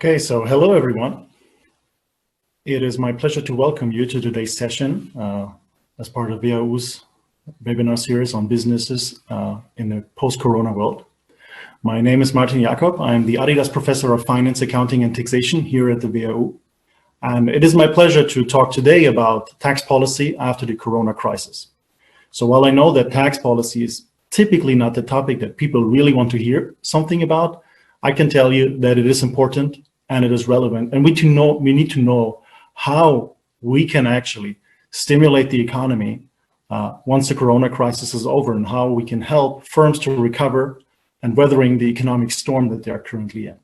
Okay, so hello everyone. It is my pleasure to welcome you to today's session as part of WHU's webinar series on businesses in the post-corona world. My name is Martin Jakob. I'm the Adidas Professor of Finance, Accounting and Taxation here at the WHU. And it is my pleasure to talk today about tax policy after the corona crisis. So while I know that tax policy is typically not the topic that people really want to hear something about, I can tell you that it is important and it is relevant, and we need to know how we can actually stimulate the economy once the corona crisis is over, and how we can help firms to recover and weathering the economic storm that they are currently in.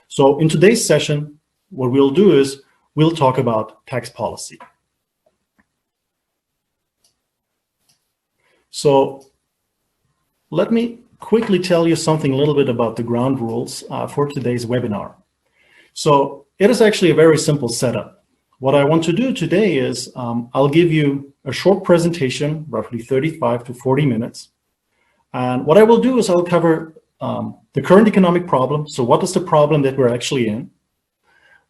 So in today's session, what we'll do is we'll talk about tax policy. So let me quickly tell you something a little bit about the ground rules for today's webinar. So it is actually a very simple setup. What I want to do today is I'll give you a short presentation, roughly 35 to 40 minutes. And what I will do is I'll cover the current economic problem. So what is the problem that we're actually in?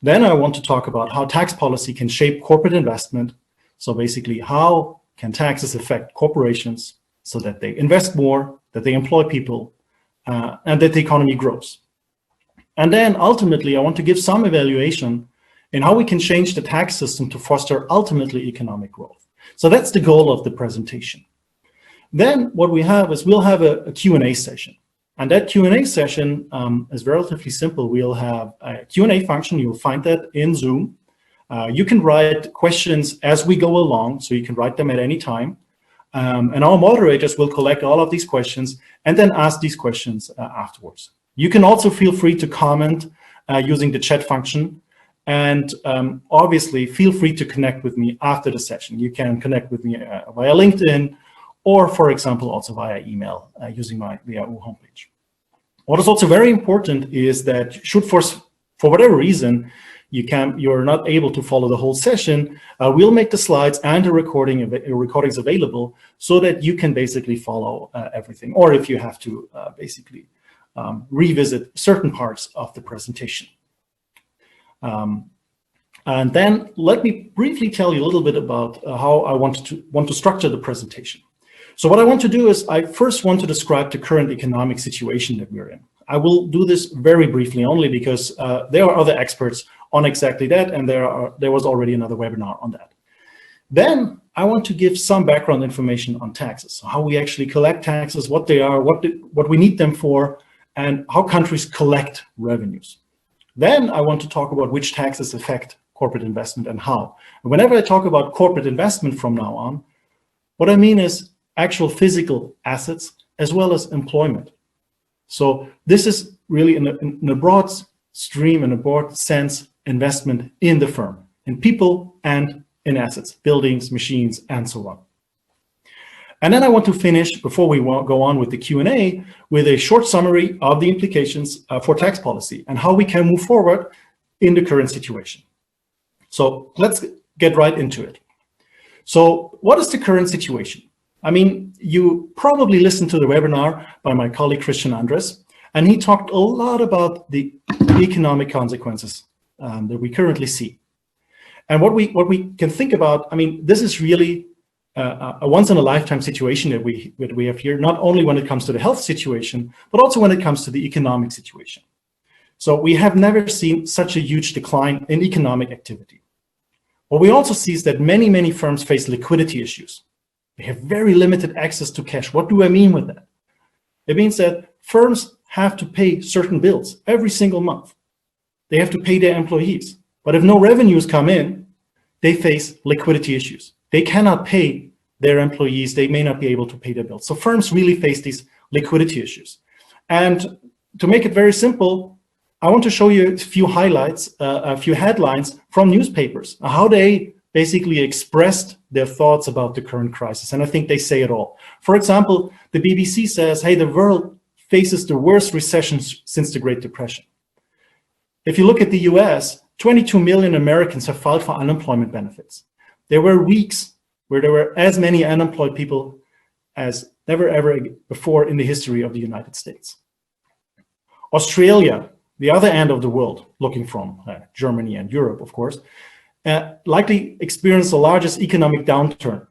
Then I want to talk about how tax policy can shape corporate investment. So basically, how can taxes affect corporations so that they invest more, that they employ people, and that the economy grows. And then ultimately, I want to give some evaluation in how we can change the tax system to foster ultimately economic growth. So that's the goal of the presentation. Then what we have is we'll have a Q&A session. And that Q&A session is relatively simple. We'll have a Q&A function. You'll find that in Zoom. You can write questions as we go along, so you can write them at any time. And our moderators will collect all of these questions and then ask these questions afterwards. You can also feel free to comment using the chat function. And obviously, feel free to connect with me after the session. You can connect with me via LinkedIn or, for example, also via email using my WHU homepage. What is also very important is that should for whatever reason, you're not able to follow the whole session, we'll make the slides and the recordings available so that you can basically follow everything, or if you have to basically revisit certain parts of the presentation. And then let me briefly tell you a little bit about how I want to structure the presentation. So what I want to do is I first want to describe the current economic situation that we're in. I will do this very briefly only because there are other experts on exactly that, and there was already another webinar on that. Then I want to give some background information on taxes, so how we actually collect taxes, what they are, what we need them for, and how countries collect revenues. Then I want to talk about which taxes affect corporate investment and how. And whenever I talk about corporate investment from now on, what I mean is actual physical assets as well as employment. So this is really in a broad stream, in a broad sense, investment in the firm, in people and in assets, buildings, machines, and so on. And then I want to finish, before we go on with the Q&A, with a short summary of the implications for tax policy and how we can move forward in the current situation. So let's get right into it. So what is the current situation? I mean, you probably listened to the webinar by my colleague Christian Andres, and he talked a lot about the economic consequences that we currently see. And what we can think about, I mean, this is really a once-in-a-lifetime situation that we have here, not only when it comes to the health situation, but also when it comes to the economic situation. So we have never seen such a huge decline in economic activity. What we also see is that many firms face liquidity issues. They have very limited access to cash. What do I mean with that? It means that firms have to pay certain bills every single month. They have to pay their employees. But if no revenues come in, they face liquidity issues. They cannot pay their employees. They may not be able to pay their bills. So firms really face these liquidity issues. And to make it very simple, I want to show you a few highlights, a few headlines from newspapers, how they basically expressed their thoughts about the current crisis. And I think they say it all. For example, the BBC says, hey, the world faces the worst recession since the Great Depression. If you look at the US, 22 million Americans have filed for unemployment benefits. There were weeks where there were as many unemployed people as never ever before in the history of the United States. Australia, the other end of the world, looking from Germany and Europe, of course, likely experienced the largest economic downturn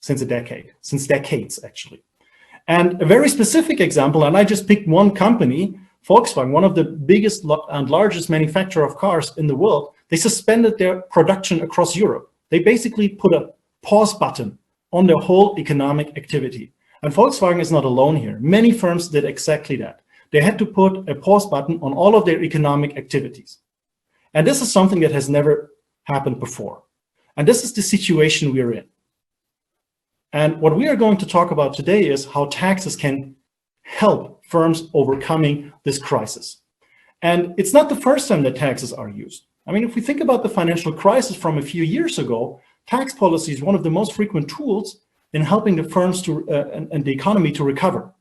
since decades, actually. And a very specific example, and I just picked one company, Volkswagen, one of the biggest and largest manufacturer of cars in the world, they suspended their production across Europe. They basically put a pause button on their whole economic activity. And Volkswagen is not alone here. Many firms did exactly that. They had to put a pause button on all of their economic activities. And this is something that has never happened before. And this is the situation we're in. And what we are going to talk about today is how taxes can help firms overcoming this crisis. And it's not the first time that taxes are used. I mean, if we think about the financial crisis from a few years ago, tax policy is one of the most frequent tools in helping the firms to and the economy to recover.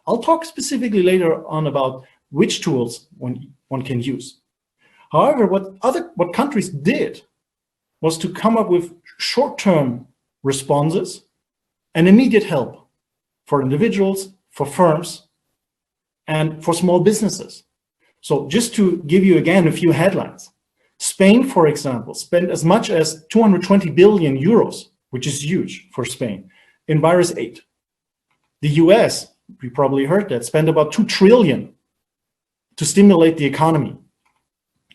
I'll talk specifically later on about which tools one can use. However, what countries did was to come up with short-term responses and immediate help for individuals, for firms, and for small businesses. So just to give you again a few headlines, Spain, for example, spent as much as 220 billion euros, which is huge for Spain, in virus aid. The US, you probably heard that, spent about 2 trillion to stimulate the economy.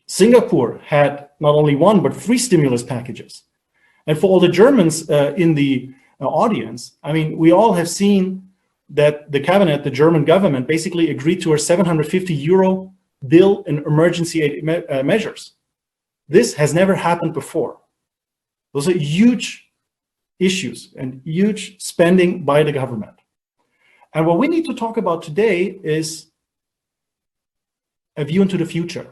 Singapore had not only 1, but 3 stimulus packages. And for all the Germans in the audience, I mean, we all have seen that the cabinet, the German government, basically agreed to a 750 euro bill in emergency aid measures. This has never happened before. Those are huge issues and huge spending by the government. And what we need to talk about today is a view into the future.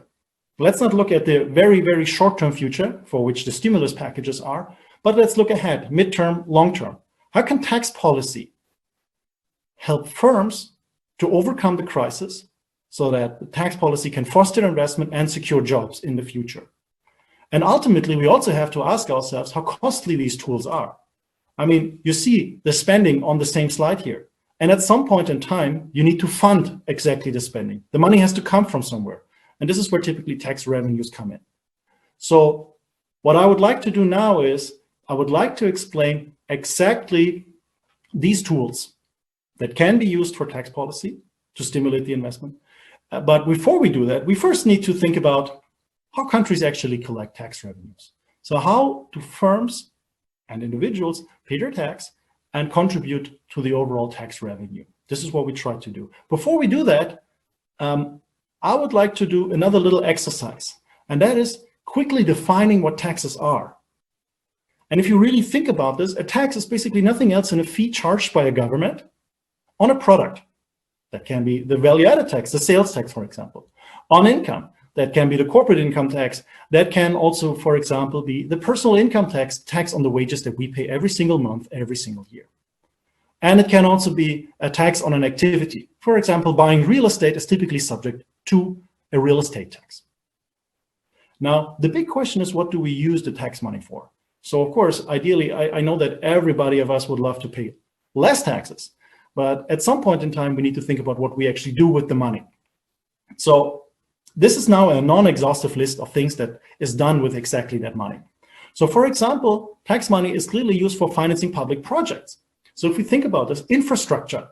Let's not look at the very, very short-term future for which the stimulus packages are, but let's look ahead, midterm, long-term. How can tax policy help firms to overcome the crisis so that the tax policy can foster investment and secure jobs in the future? And ultimately, we also have to ask ourselves how costly these tools are. I mean, you see the spending on the same slide here. And at some point in time, you need to fund exactly the spending. The money has to come from somewhere. And this is where typically tax revenues come in. So what I would like to do now is I would like to explain exactly these tools that can be used for tax policy to stimulate the investment. But before we do that, we first need to think about how countries actually collect tax revenues. So how do firms and individuals pay their tax and contribute to the overall tax revenue? This is what we try to do. Before we do that, I would like to do another little exercise, and that is quickly defining what taxes are. And if you really think about this, a tax is basically nothing else than a fee charged by a government on a product. That can be the value-added tax, the sales tax, for example. On income, that can be the corporate income tax. That can also, for example, be the personal income tax on the wages that we pay every single month, every single year. And it can also be a tax on an activity. For example, buying real estate is typically subject to a real estate tax. Now, the big question is, what do we use the tax money for? So, of course, ideally, I know that everybody of us would love to pay less taxes. But at some point in time, we need to think about what we actually do with the money. So this is now a non-exhaustive list of things that is done with exactly that money. So for example, tax money is clearly used for financing public projects. So if we think about this, infrastructure,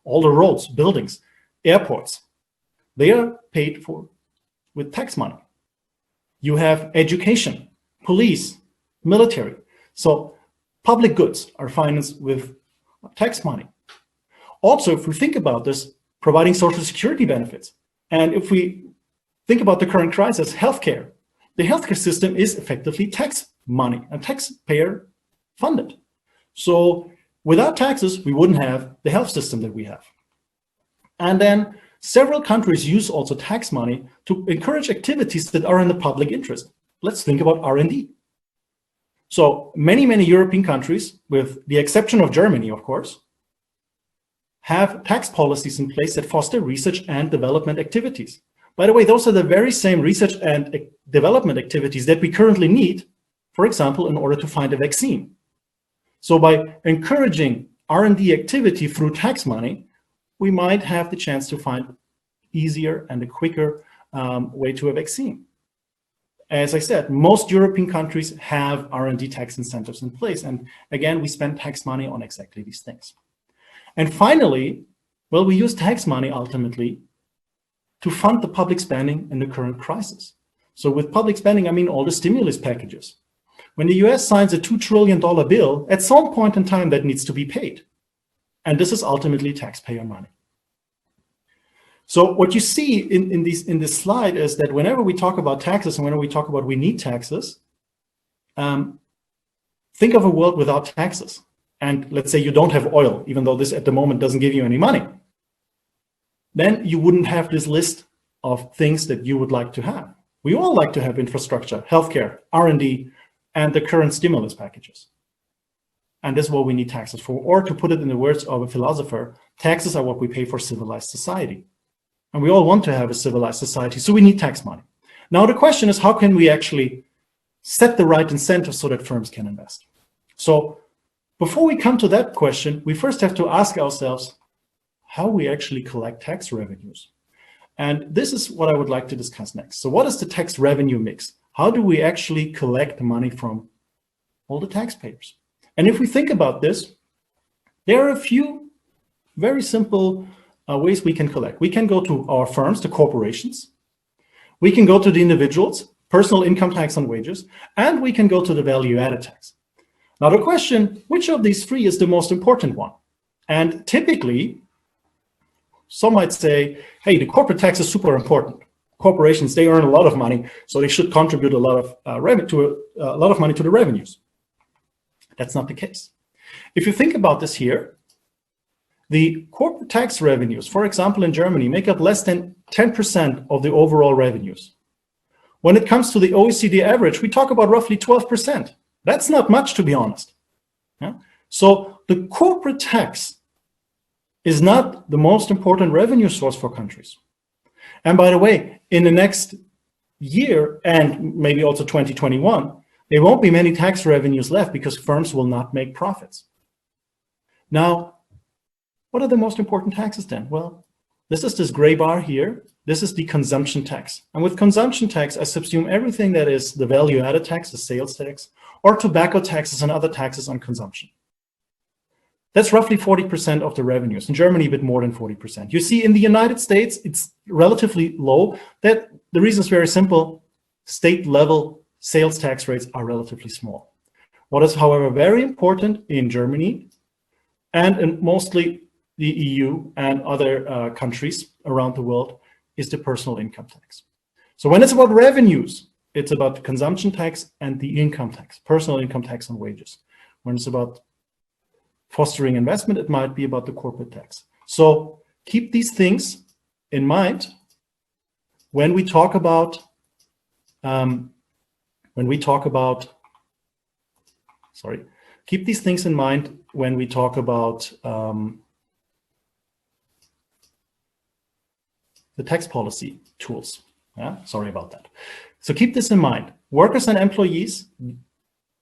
all the roads, buildings, airports, they are paid for with tax money. You have education, police, military. So public goods are financed with tax money. Also, if we think about this, providing social security benefits, and if we think about the current crisis, healthcare, the healthcare system is effectively tax money and taxpayer funded. So without taxes, we wouldn't have the health system that we have. And then several countries use also tax money to encourage activities that are in the public interest. Let's think about R&D. So many European countries, with the exception of Germany, of course, have tax policies in place that foster research and development activities. By the way, those are the very same research and development activities that we currently need, for example, in order to find a vaccine. So by encouraging R&D activity through tax money, we might have the chance to find easier and a quicker way to a vaccine. As I said, most European countries have R&D tax incentives in place. And again, we spend tax money on exactly these things. And finally, well, we use tax money ultimately to fund the public spending in the current crisis. So with public spending, I mean all the stimulus packages. When the US signs a $2 trillion bill, at some point in time that needs to be paid. And this is ultimately taxpayer money. So what you see in this slide is that whenever we talk about taxes and whenever we talk about we need taxes, think of a world without taxes. And let's say you don't have oil, even though this at the moment doesn't give you any money. Then you wouldn't have this list of things that you would like to have. We all like to have infrastructure, healthcare, R&D, and the current stimulus packages. And this is what we need taxes for. Or to put it in the words of a philosopher, taxes are what we pay for civilized society. And we all want to have a civilized society, so we need tax money. Now the question is, how can we actually set the right incentives so that firms can invest? So before we come to that question, we first have to ask ourselves how we actually collect tax revenues. And this is what I would like to discuss next. So what is the tax revenue mix? How do we actually collect the money from all the taxpayers? And if we think about this, there are a few very simple ways we can collect. We can go to our firms, the corporations. We can go to the individuals, personal income tax on wages, and we can go to the value-added tax. Now the question, which of these three is the most important one? And typically, some might say, hey, the corporate tax is super important. Corporations, they earn a lot of money, so they should contribute a lot of money to the revenues. That's not the case. If you think about this here, the corporate tax revenues, for example, in Germany, make up less than 10% of the overall revenues. When it comes to the OECD average, we talk about roughly 12%. That's not much, to be honest. Yeah? So the corporate tax is not the most important revenue source for countries. And by the way, in the next year, and maybe also 2021, there won't be many tax revenues left because firms will not make profits. Now, what are the most important taxes then? Well, this is this gray bar here. This is the consumption tax. And with consumption tax, I subsume everything that is the value-added tax, the sales tax, or tobacco taxes and other taxes on consumption. That's roughly 40% of the revenues. In Germany, a bit more than 40%. You see, in the United States, it's relatively low. That the reason is very simple. State-level sales tax rates are relatively small. What is, however, very important in Germany and in mostly the EU and other countries around the world is the personal income tax. So when it's about revenues, it's about the consumption tax and the income tax, personal income tax on wages. When it's about fostering investment, it might be about the corporate tax. So keep these things in mind when we talk about keep these things in mind when we talk about the tax policy tools. Yeah, sorry about that. So keep this in mind. Workers and employees,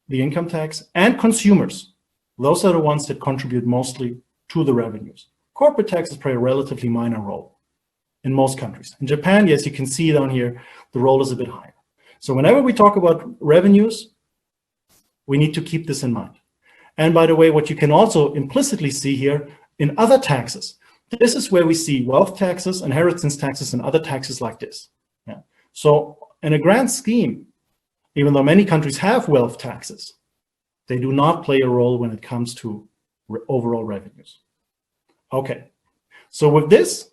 the income tax, and consumers, those are the ones that contribute mostly to the revenues. Corporate taxes play a relatively minor role in most countries. In Japan, yes, you can see down here, the role is a bit higher. So whenever we talk about revenues, we need to keep this in mind. And by the way, what you can also implicitly see here in other taxes, this is where we see wealth taxes, inheritance taxes, and other taxes like this. Yeah. So in a grand scheme, even though many countries have wealth taxes, they do not play a role when it comes to overall revenues. Okay, so with this,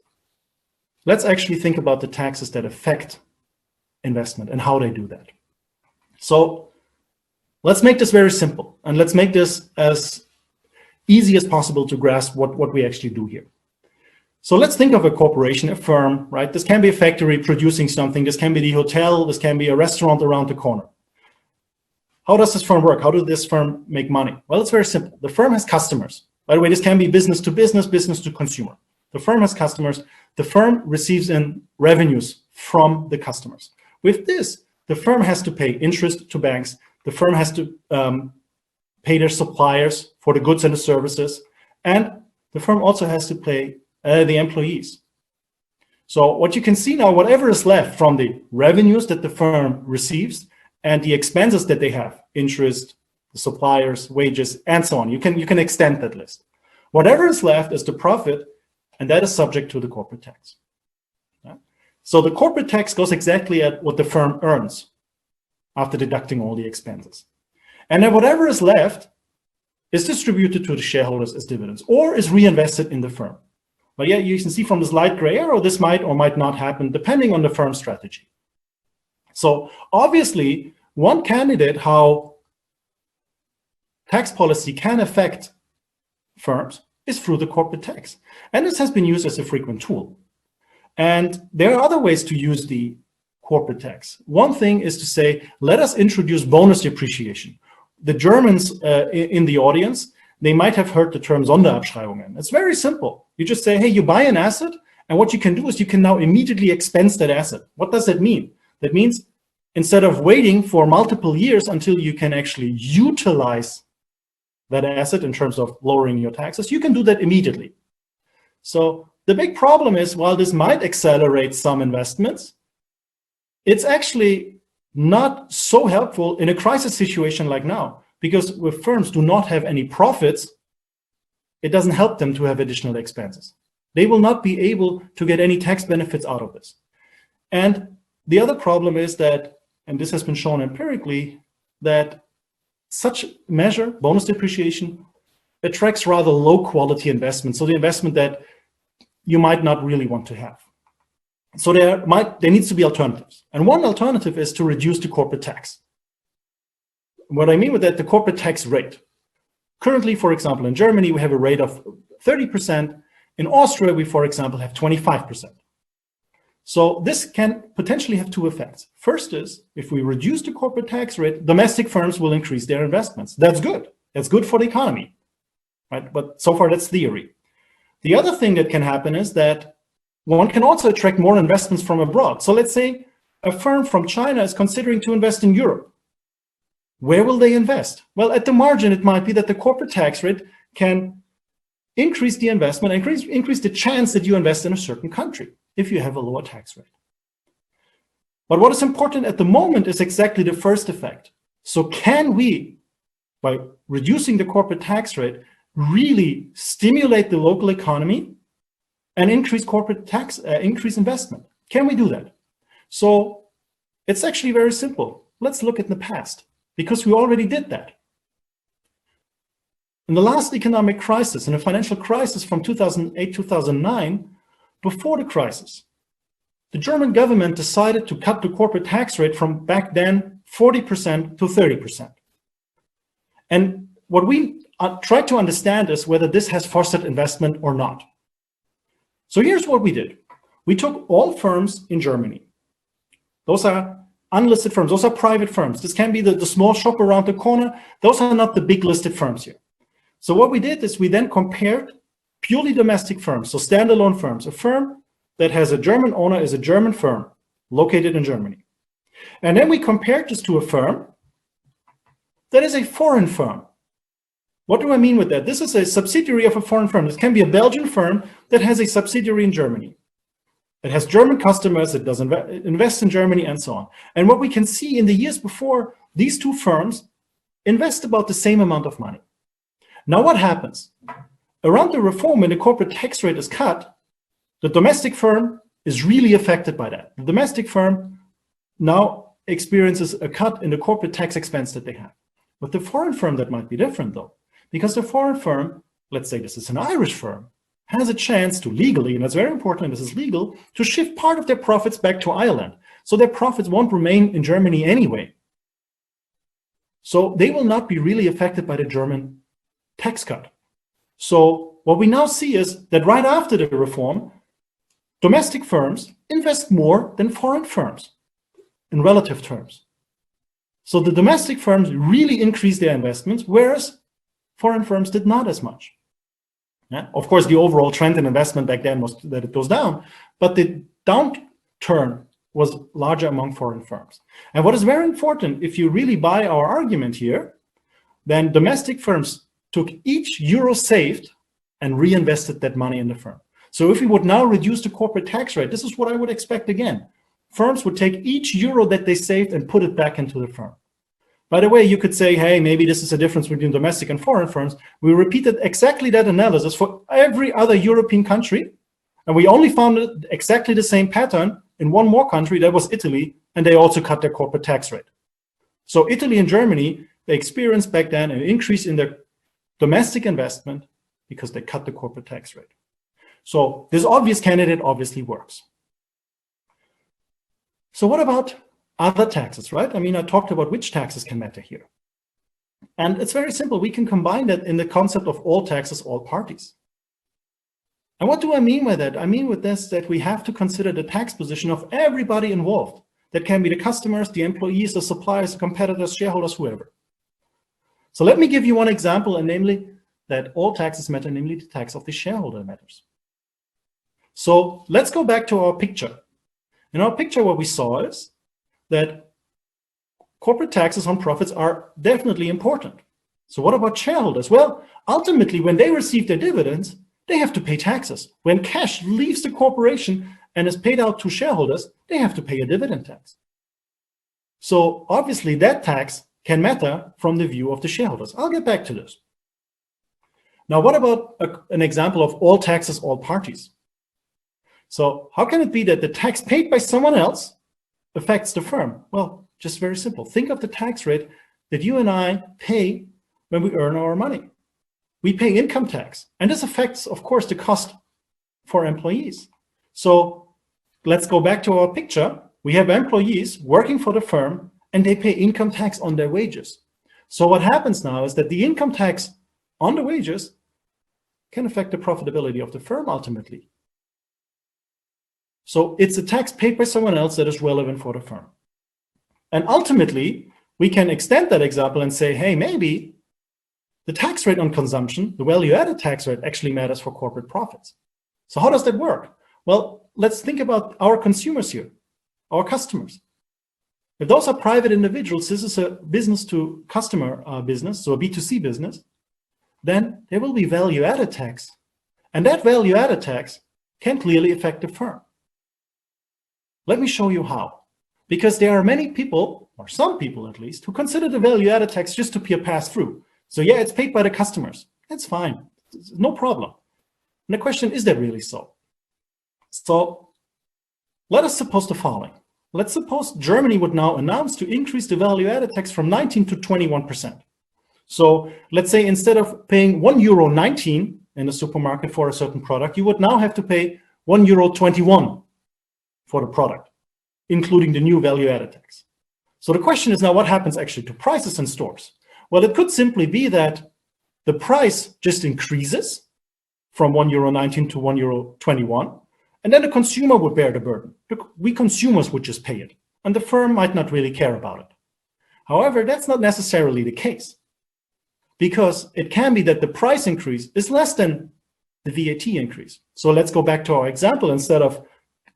let's actually think about the taxes that affect investment and how they do that. So let's make this very simple, and let's make this as easy as possible to grasp what we actually do here. So let's think of a corporation, a firm, right? This can be a factory producing something. This can be the hotel. This can be a restaurant around the corner. How does this firm work? How does this firm make money? Well, it's very simple. The firm has customers. By the way, this can be business to business, business to consumer. The firm has customers. The firm receives in revenues from the customers. With this, the firm has to pay interest to banks. The firm has to pay their suppliers for the goods and the services. And the firm also has to pay the employees. So what you can see now, whatever is left from the revenues that the firm receives and the expenses that they have, interest, the suppliers, wages, and so on. You can extend that list. Whatever is left is the profit, and that is subject to the corporate tax. Yeah? So the corporate tax goes exactly at what the firm earns after deducting all the expenses. And then whatever is left is distributed to the shareholders as dividends or is reinvested in the firm. But yeah, you can see from this light gray arrow, this might or might not happen depending on the firm's strategy. So obviously, one candidate how tax policy can affect firms is through the corporate tax. And this has been used as a frequent tool. And there are other ways to use the corporate tax. One thing is to say, let us introduce bonus depreciation. The Germans in the audience, they might have heard the term Sonderabschreibungen. It's very simple. You just say, hey, you buy an asset, and what you can do is you can now immediately expense that asset. What does that mean? That means instead of waiting for multiple years until you can actually utilize that asset in terms of lowering your taxes, you can do that immediately. So the big problem is, while this might accelerate some investments, it's actually not so helpful in a crisis situation like now, because if firms do not have any profits, it doesn't help them to have additional expenses. They will not be able to get any tax benefits out of this. And the other problem is that, and this has been shown empirically, that such measure, bonus depreciation, attracts rather low quality investment. So the investment that you might not really want to have. So there needs to be alternatives. And one alternative is to reduce the corporate tax. What I mean with that, the corporate tax rate. Currently, for example, in Germany, we have a rate of 30%. In Austria, we, for example, have 25%. So this can potentially have two effects. First is, if we reduce the corporate tax rate, domestic firms will increase their investments. That's good. That's good for the economy, right? But so far, that's theory. The other thing that can happen is that one can also attract more investments from abroad. So let's say a firm from China is considering to invest in Europe. Where will they invest? Well, at the margin, it might be that the corporate tax rate can increase the investment, increase the chance that you invest in a certain country if you have a lower tax rate. But what is important at the moment is exactly the first effect. So can we, by reducing the corporate tax rate, really stimulate the local economy and increase corporate tax, increase investment? Can we do that? So it's actually very simple. Let's look at the past, because we already did that. In the last economic crisis, in the financial crisis from 2008, 2009, before the crisis, the German government decided to cut the corporate tax rate from back then 40% to 30%. And what we try to understand is whether this has fostered investment or not. So here's what we did. We took all firms in Germany. Those are unlisted firms. Those are private firms. This can be the small shop around the corner. Those are not the big listed firms here. So what we did is we then compared purely domestic firms, so standalone firms. A firm that has a German owner is a German firm located in Germany. And then we compared this to a firm that is a foreign firm. What do I mean with that? This is a subsidiary of a foreign firm. This can be a Belgian firm that has a subsidiary in Germany. It has German customers, it does invest in Germany, and so on. And what we can see in the years before, these two firms invest about the same amount of money. Now what happens? Around the reform, when the corporate tax rate is cut, the domestic firm is really affected by that. The domestic firm now experiences a cut in the corporate tax expense that they have. With the foreign firm, that might be different though, because the foreign firm, let's say this is an Irish firm, has a chance to legally, and that's very important, and this is legal, to shift part of their profits back to Ireland. So their profits won't remain in Germany anyway. So they will not be really affected by the German tax cut. So what we now see is that right after the reform, domestic firms invest more than foreign firms in relative terms. So the domestic firms really increased their investments, whereas foreign firms did not as much. Yeah? Of course, the overall trend in investment back then was that it goes down, but the downturn was larger among foreign firms. And what is very important, if you really buy our argument here, then domestic firms took each euro saved and reinvested that money in the firm. So if we would now reduce the corporate tax rate, this is what I would expect again. Firms would take each euro that they saved and put it back into the firm. By the way, you could say, hey, maybe this is a difference between domestic and foreign firms. We repeated exactly that analysis for every other European country, and we only found exactly the same pattern in one more country, that was Italy, and they also cut their corporate tax rate. So Italy and Germany, they experienced back then an increase in their domestic investment because they cut the corporate tax rate. So this obvious candidate obviously works. So what about other taxes, right? I mean, I talked about which taxes can matter here. And it's very simple. We can combine that in the concept of all taxes, all parties. And what do I mean by that? I mean with this that we have to consider the tax position of everybody involved. That can be the customers, the employees, the suppliers, the competitors, shareholders, whoever. So let me give you one example, and namely that all taxes matter, namely the tax of the shareholder matters. So let's go back to our picture. In our picture, what we saw is that corporate taxes on profits are definitely important. So what about shareholders? Well, ultimately, when they receive their dividends, they have to pay taxes. When cash leaves the corporation and is paid out to shareholders, they have to pay a dividend tax. So obviously that tax can matter from the view of the shareholders. I'll get back to this. Now, what about an example of all taxes, all parties? So how can it be that the tax paid by someone else affects the firm? Well, just very simple. Think of the tax rate that you and I pay when we earn our money. We pay income tax, and this affects, of course, the cost for employees. So let's go back to our picture. We have employees working for the firm, and they pay income tax on their wages. So what happens now is that the income tax on the wages can affect the profitability of the firm ultimately. So it's a tax paid by someone else that is relevant for the firm. And ultimately, we can extend that example and say, hey, maybe the tax rate on consumption, the value-added tax rate, actually matters for corporate profits. So how does that work? Well, let's think about our consumers here, our customers. If those are private individuals, this is a business-to-customer business, so a B2C business, then there will be value-added tax. And that value-added tax can clearly affect the firm. Let me show you how. Because there are many people, or some people at least, who consider the value-added tax just to be a pass-through. So yeah, it's paid by the customers. That's fine. No problem. And the question, is that really so? So let us suppose the following. Let's suppose Germany would now announce to increase the value-added tax from 19 to 21%. So let's say instead of paying €1.19 in the supermarket for a certain product, you would now have to pay €1.21 for the product, including the new value-added tax. So the question is now, what happens actually to prices in stores? Well, it could simply be that the price just increases from €1.19 to €1.21, and then the consumer would bear the burden. We consumers would just pay it, and the firm might not really care about it. However, that's not necessarily the case, because it can be that the price increase is less than the VAT increase. So let's go back to our example. Instead of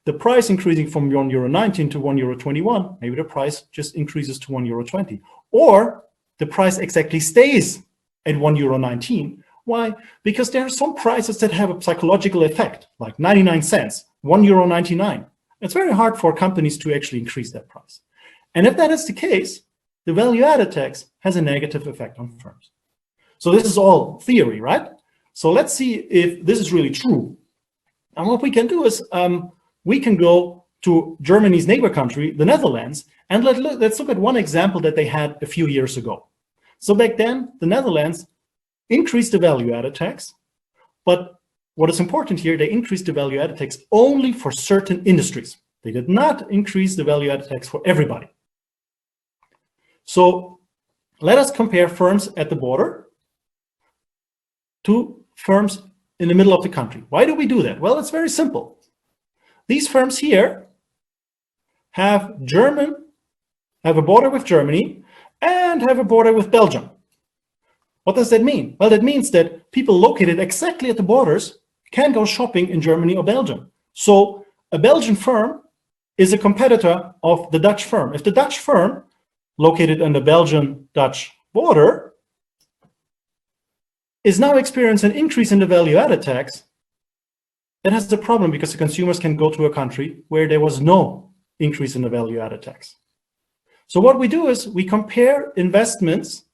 the price increasing from €1.19 to €1.21, maybe the price just increases to €1.20. Or the price exactly stays at €1.19. Why? Because there are some prices that have a psychological effect, like 99 cents, €1.99. It's very hard for companies to actually increase that price. And if that is the case, the value-added tax has a negative effect on firms. So this is all theory, right? So let's see if this is really true. And what we can do is we can go to Germany's neighbor country, the Netherlands, and let's look at one example that they had a few years ago. So back then, the Netherlands increased the value-added tax, but what is important here, they increased the value-added tax only for certain industries. They did not increase the value-added tax for everybody. So let us compare firms at the border to firms in the middle of the country. Why do we do that? Well, it's very simple. These firms here have a border with Germany and have a border with Belgium. What does that mean? Well, that means that people located exactly at the borders can go shopping in Germany or Belgium. So a Belgian firm is a competitor of the Dutch firm. If the Dutch firm located on the Belgian-Dutch border is now experiencing an increase in the value-added tax, that has a problem because the consumers can go to a country where there was no increase in the value-added tax. So what we do is we compare investments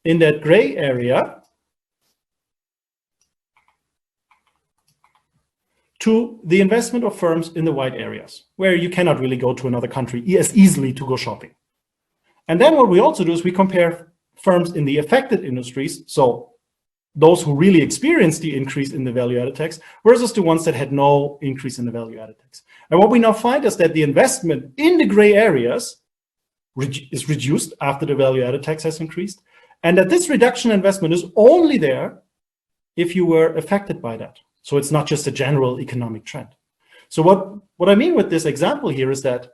in that gray area to the investment of firms in the white areas, where you cannot really go to another country as easily to go shopping. And then what we also do is we compare firms in the affected industries, so those who really experienced the increase in the value-added tax, versus the ones that had no increase in the value-added tax. And what we now find is that the investment in the gray areas is reduced after the value-added tax has increased, and that this reduction in investment is only there if you were affected by that. So it's not just a general economic trend. So what I mean with this example here is that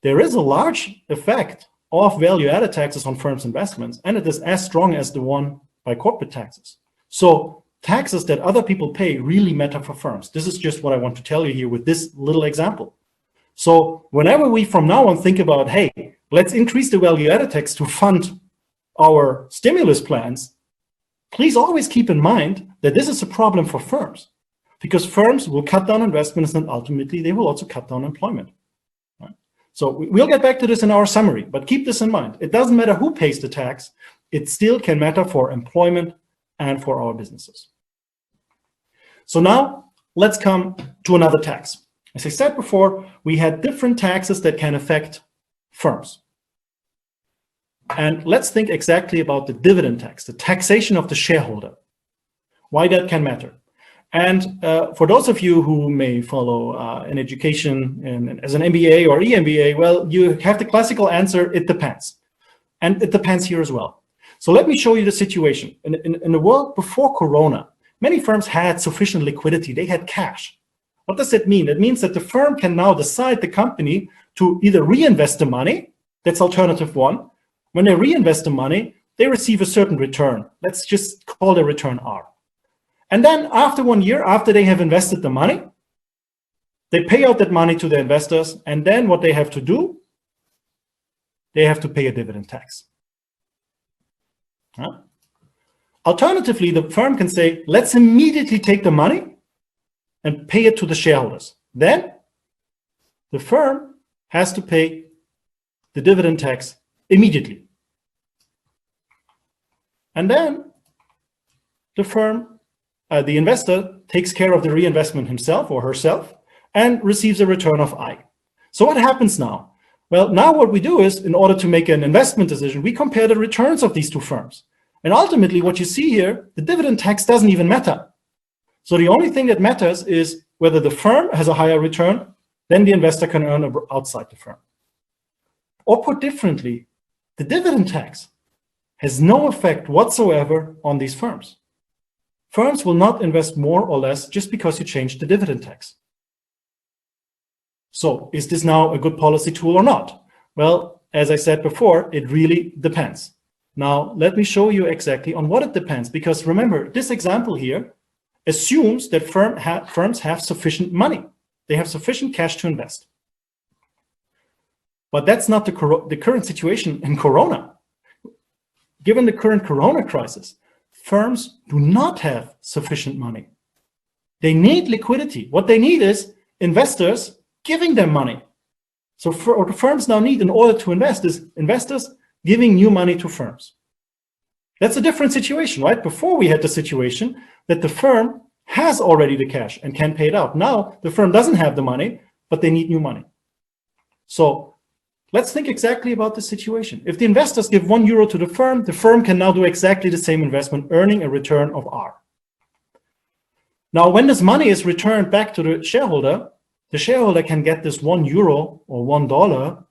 there is a large effect of value-added taxes on firms' investments, and it is as strong as the one by corporate taxes. So taxes that other people pay really matter for firms. This is just what I want to tell you here with this little example. So whenever we from now on think about, hey, let's increase the value-added tax to fund our stimulus plans, please always keep in mind that this is a problem for firms, because firms will cut down investments and ultimately they will also cut down employment. Right? So we'll get back to this in our summary, but keep this in mind. It doesn't matter who pays the tax, it still can matter for employment and for our businesses. So now let's come to another tax. As I said before, we had different taxes that can affect firms. And let's think exactly about the dividend tax, the taxation of the shareholder, why that can matter. And for those of you who may follow an education as an MBA or EMBA, well, you have the classical answer, it depends. And it depends here as well. So let me show you the situation. In the world before Corona, many firms had sufficient liquidity. They had cash. What does that mean? It means that the firm can now decide the company to either reinvest the money, that's alternative one. When they reinvest the money, they receive a certain return. Let's just call the return R. And then after 1 year, after they have invested the money, they pay out that money to the investors. And then what they have to do, they have to pay a dividend tax. Huh? Alternatively, the firm can say, let's immediately take the money and pay it to the shareholders. Then the firm has to pay the dividend tax immediately. And then the firm, the investor takes care of the reinvestment himself or herself and receives a return of I. So what happens now? Well, now what we do is, in order to make an investment decision, we compare the returns of these two firms. And ultimately, what you see here, the dividend tax doesn't even matter. So the only thing that matters is whether the firm has a higher return than the investor can earn outside the firm. Or put differently, the dividend tax has no effect whatsoever on these firms. Firms will not invest more or less just because you change the dividend tax. So is this now a good policy tool or not? Well, as I said before, it really depends. Now, let me show you exactly on what it depends, because remember, this example here assumes that firms have sufficient money. They have sufficient cash to invest. But that's not the current situation in Corona. Given the current Corona crisis, firms do not have sufficient money. They need liquidity. What they need is investors giving them money. So what the firms now need in order to invest is investors giving new money to firms. That's a different situation, right? Before we had the situation that the firm has already the cash and can pay it out. Now the firm doesn't have the money, but they need new money. So let's think exactly about the situation. If the investors give €1 to the firm can now do exactly the same investment, earning a return of R. Now, when this money is returned back to the shareholder can get this €1 or $1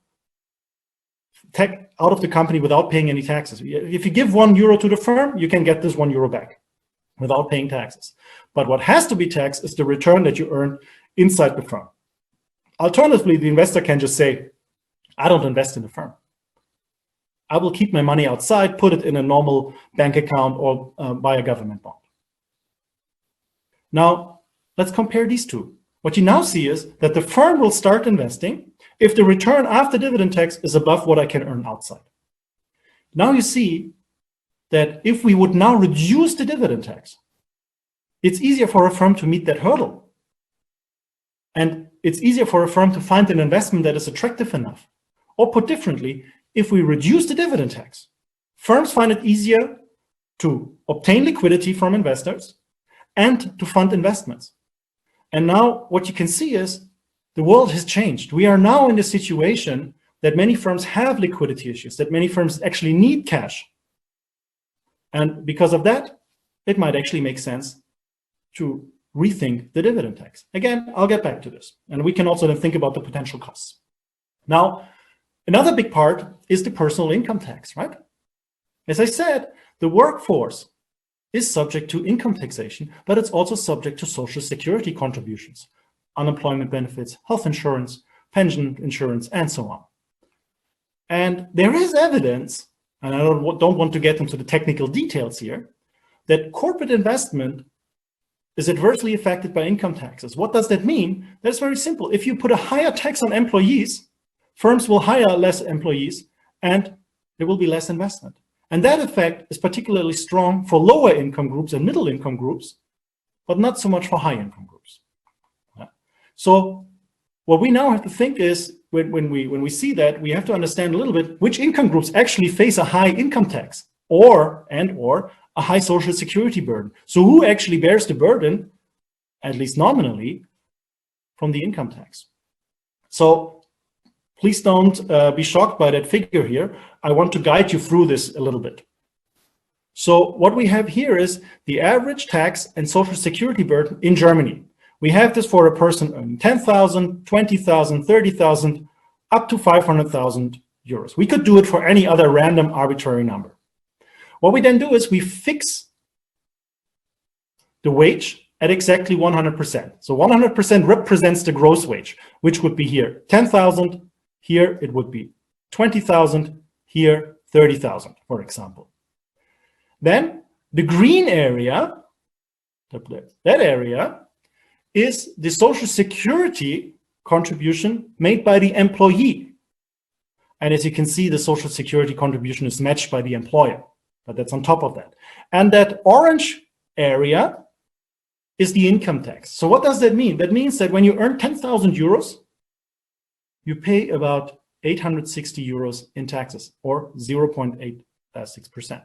out of the company without paying any taxes. If you give €1 to the firm, you can get this €1 back without paying taxes. But what has to be taxed is the return that you earned inside the firm. Alternatively, the investor can just say, I don't invest in the firm. I will keep my money outside, put it in a normal bank account or buy a government bond. Now, let's compare these two. What you now see is that the firm will start investing if the return after dividend tax is above what I can earn outside. Now you see that if we would now reduce the dividend tax, it's easier for a firm to meet that hurdle. And it's easier for a firm to find an investment that is attractive enough. Or put differently, if we reduce the dividend tax, firms find it easier to obtain liquidity from investors and to fund investments. And now what you can see is the world has changed. We are now in the situation that many firms have liquidity issues, that many firms actually need cash. And because of that, it might actually make sense to rethink the dividend tax. Again, I'll get back to this. And we can also then think about the potential costs. Now, another big part is the personal income tax, right? As I said, the workforce is subject to income taxation, but it's also subject to social security contributions, unemployment benefits, health insurance, pension insurance, and so on. And there is evidence, and I don't want to get into the technical details here, that corporate investment is adversely affected by income taxes. What does that mean? That's very simple. If you put a higher tax on employees, firms will hire less employees and there will be less investment. And that effect is particularly strong for lower income groups and middle income groups, but not so much for high income groups. So what we now have to think is, when we see that, we have to understand a little bit which income groups actually face a high income tax or a high social security burden. So who actually bears the burden, at least nominally, from the income tax? So please don't be shocked by that figure here. I want to guide you through this a little bit. So what we have here is the average tax and social security burden in Germany. We have this for a person earning 10,000, 20,000, 30,000, up to 500,000 euros. We could do it for any other random arbitrary number. What we then do is we fix the wage at exactly 100%. So 100% represents the gross wage, which would be here 10,000, here it would be 20,000, here 30,000, for example. Then the green area, that area, is the social security contribution made by the employee. And as you can see, the social security contribution is matched by the employer, but that's on top of that. And that orange area is the income tax. So what does that mean? That means that when you earn 10,000 euros, you pay about 860 euros in taxes, or 0.86%.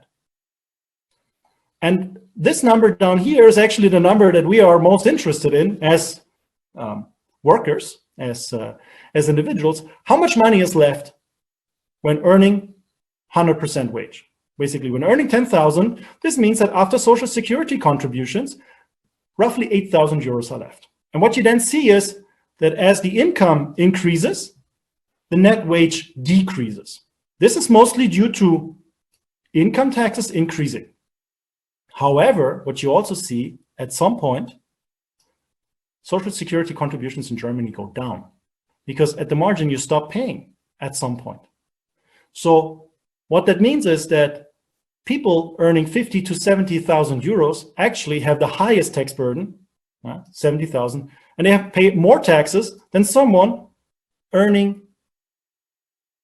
And this number down here is actually the number that we are most interested in as workers, as individuals. How much money is left when earning 100% wage? Basically, when earning 10,000, this means that after social security contributions, roughly 8,000 euros are left. And what you then see is that as the income increases, the net wage decreases. This is mostly due to income taxes increasing. However, what you also see at some point, social security contributions in Germany go down because at the margin you stop paying at some point. So what that means is that people earning 50 to 70,000 euros actually have the highest tax burden, 70,000, and they have to pay more taxes than someone earning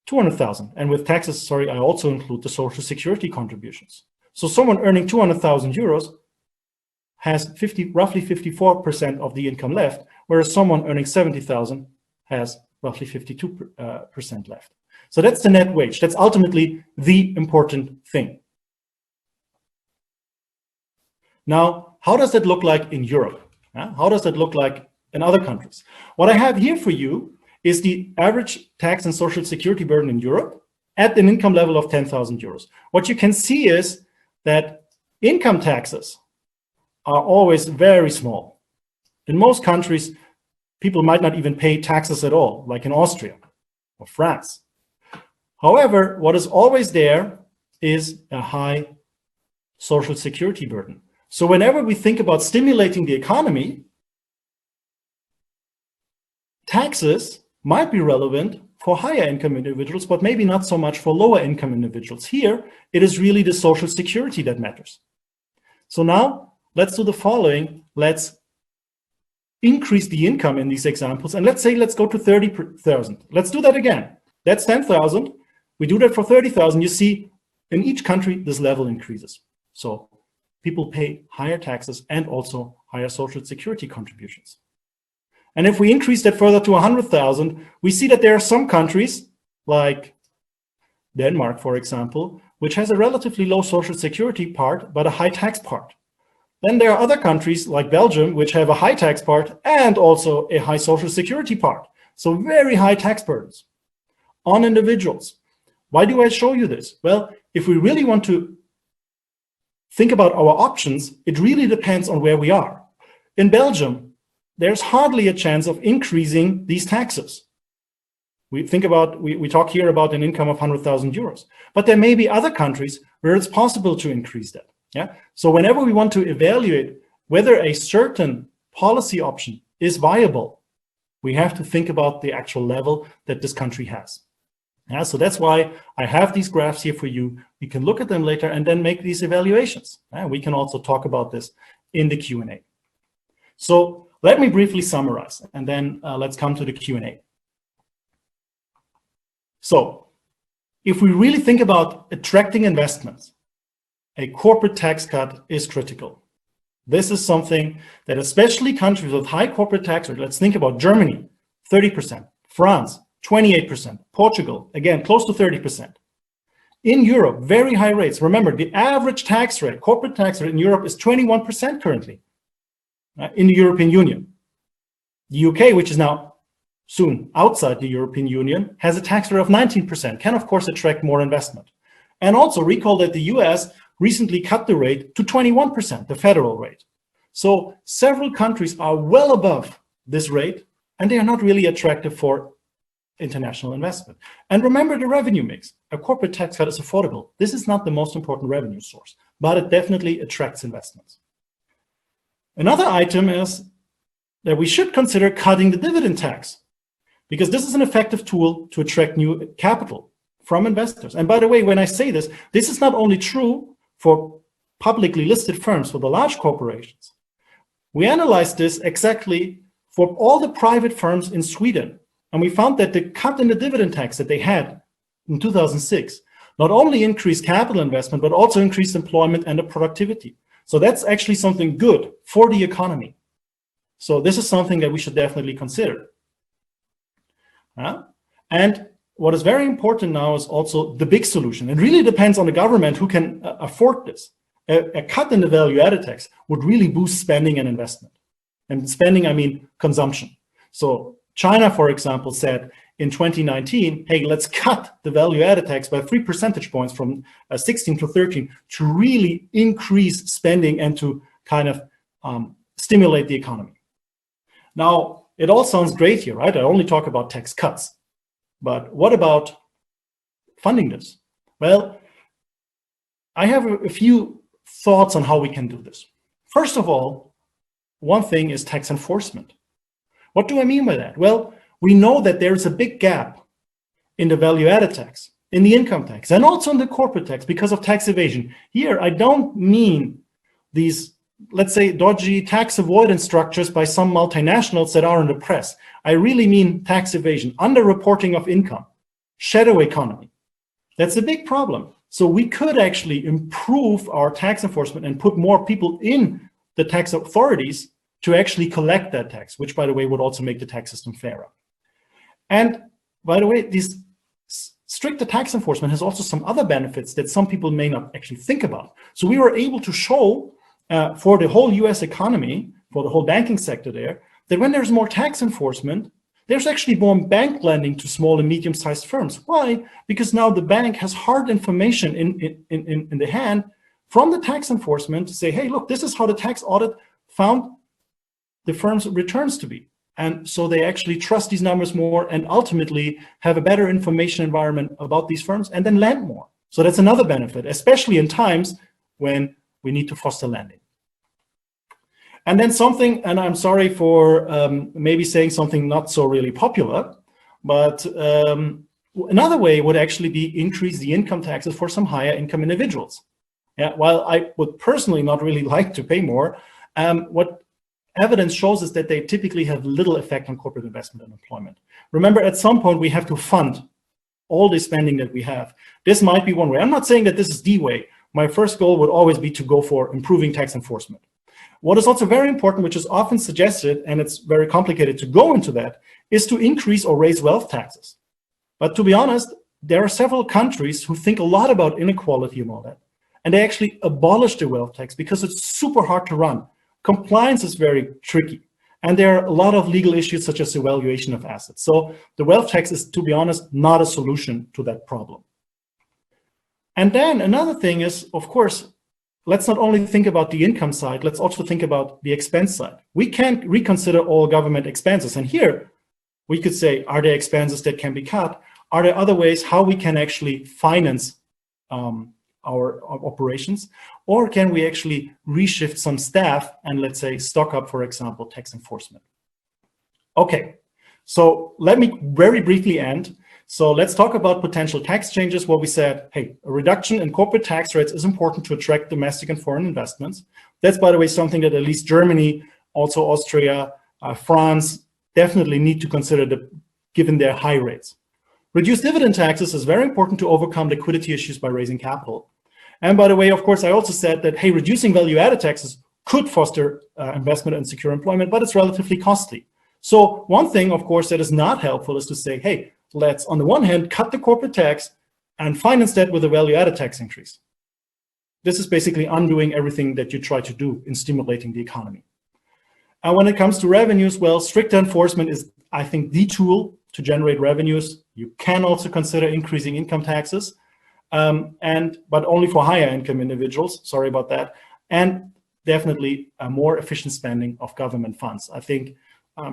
200,000. And with taxes, I also include the social security contributions. So someone earning 200,000 euros has roughly 54% of the income left, whereas someone earning 70,000 has roughly 52% left. So that's the net wage. That's ultimately the important thing. Now, how does that look like in Europe? How does that look like in other countries? What I have here for you is the average tax and social security burden in Europe at an income level of 10,000 euros. What you can see is that income taxes are always very small. In most countries, people might not even pay taxes at all, like in Austria or France. However, what is always there is a high social security burden. So whenever we think about stimulating the economy, taxes might be relevant for higher income individuals, but maybe not so much for lower income individuals. Here, it is really the social security that matters. So now let's do the following. Let's increase the income in these examples. And let's go to 30,000. Let's do that again. That's 10,000. We do that for 30,000. You see, in each country, this level increases. So people pay higher taxes and also higher social security contributions. And if we increase that further to 100,000, we see that there are some countries like Denmark, for example, which has a relatively low social security part, but a high tax part. Then there are other countries like Belgium, which have a high tax part and also a high social security part. So very high tax burdens on individuals. Why do I show you this? Well, if we really want to think about our options, it really depends on where we are. In Belgium, there's hardly a chance of increasing these taxes. We talk here about an income of 100,000 euros, but there may be other countries where it's possible to increase that. Yeah. So whenever we want to evaluate whether a certain policy option is viable, we have to think about the actual level that this country has. Yeah. So that's why I have these graphs here for you. We can look at them later and then make these evaluations. We can also talk about this in the Q&A. So let me briefly summarize, and then let's come to the Q&A. So if we really think about attracting investments, a corporate tax cut is critical. This is something that especially countries with high corporate tax rate, let's think about Germany, 30%, France, 28%, Portugal, again, close to 30%. In Europe, very high rates. Remember, the average tax rate, corporate tax rate in Europe is 21% currently in the European Union. The UK, which is now soon outside the European Union, has a tax rate of 19%, can of course attract more investment. And also recall that the US recently cut the rate to 21%, the federal rate. So several countries are well above this rate, and they are not really attractive for international investment. And remember the revenue mix. A corporate tax cut is affordable. This is not the most important revenue source, but it definitely attracts investments. Another item is that we should consider cutting the dividend tax, because this is an effective tool to attract new capital from investors. And by the way, when I say this, this is not only true for publicly listed firms, for the large corporations. We analyzed this exactly for all the private firms in Sweden. And we found that the cut in the dividend tax that they had in 2006 not only increased capital investment, but also increased employment and the productivity. So that's actually something good for the economy. So this is something that we should definitely consider. And what is very important now is also the big solution. It really depends on the government who can afford this. A cut in the value-added tax would really boost spending and investment. And spending, I mean consumption. So China, for example, said in 2019, hey, let's cut the value-added tax by 3 percentage points from 16 to 13 to really increase spending and to kind of stimulate the economy. Now, it all sounds great here, right? I only talk about tax cuts. But what about funding this? Well, I have a few thoughts on how we can do this. First of all, one thing is tax enforcement. What do I mean by that? Well, we know that there's a big gap in the value-added tax, in the income tax, and also in the corporate tax because of tax evasion. Here, I don't mean these, let's say, dodgy tax avoidance structures by some multinationals that are in the press. I really mean tax evasion, underreporting of income, shadow economy. That's a big problem. So we could actually improve our tax enforcement and put more people in the tax authorities to actually collect that tax, which, by the way, would also make the tax system fairer. And by the way, this stricter tax enforcement has also some other benefits that some people may not actually think about. So we were able to show for the whole US economy, for the whole banking sector there, that when there's more tax enforcement, there's actually more bank lending to small and medium-sized firms. Why? Because now the bank has hard information in the hand from the tax enforcement to say, hey, look, this is how the tax audit found the firm's returns to be. And so they actually trust these numbers more and ultimately have a better information environment about these firms and then lend more. So that's another benefit, especially in times when we need to foster lending. And then something, and I'm sorry for maybe saying something not so really popular, but another way would actually be increase the income taxes for some higher income individuals. Yeah, while I would personally not really like to pay more, what evidence shows us that they typically have little effect on corporate investment and employment. Remember, at some point, we have to fund all the spending that we have. This might be one way. I'm not saying that this is the way. My first goal would always be to go for improving tax enforcement. What is also very important, which is often suggested, and it's very complicated to go into that, is to increase or raise wealth taxes. But to be honest, there are several countries who think a lot about inequality and all that, and they actually abolish the wealth tax because it's super hard to run. Compliance is very tricky, and there are a lot of legal issues such as the valuation of assets. So the wealth tax is, to be honest, not a solution to that problem. And then another thing is, of course, let's not only think about the income side, let's also think about the expense side. We can't reconsider all government expenses. And here we could say, are there expenses that can be cut? Are there other ways how we can actually finance our operations? Or can we actually reshift some staff and, let's say, stock up, for example, tax enforcement? Okay, so let me very briefly end. So let's talk about potential tax changes where we said, hey, a reduction in corporate tax rates is important to attract domestic and foreign investments. That's, by the way, something that at least Germany, also Austria, France definitely need to consider given their high rates. Reduced dividend taxes is very important to overcome liquidity issues by raising capital. And by the way, of course, I also said that, hey, reducing value-added taxes could foster investment and secure employment, but it's relatively costly. So one thing, of course, that is not helpful is to say, hey, let's, on the one hand, cut the corporate tax and finance that with a value-added tax increase. This is basically undoing everything that you try to do in stimulating the economy. And when it comes to revenues, well, stricter enforcement is, I think, the tool to generate revenues. You can also consider increasing income taxes, but only for higher income individuals. Sorry about that. And definitely a more efficient spending of government funds. I think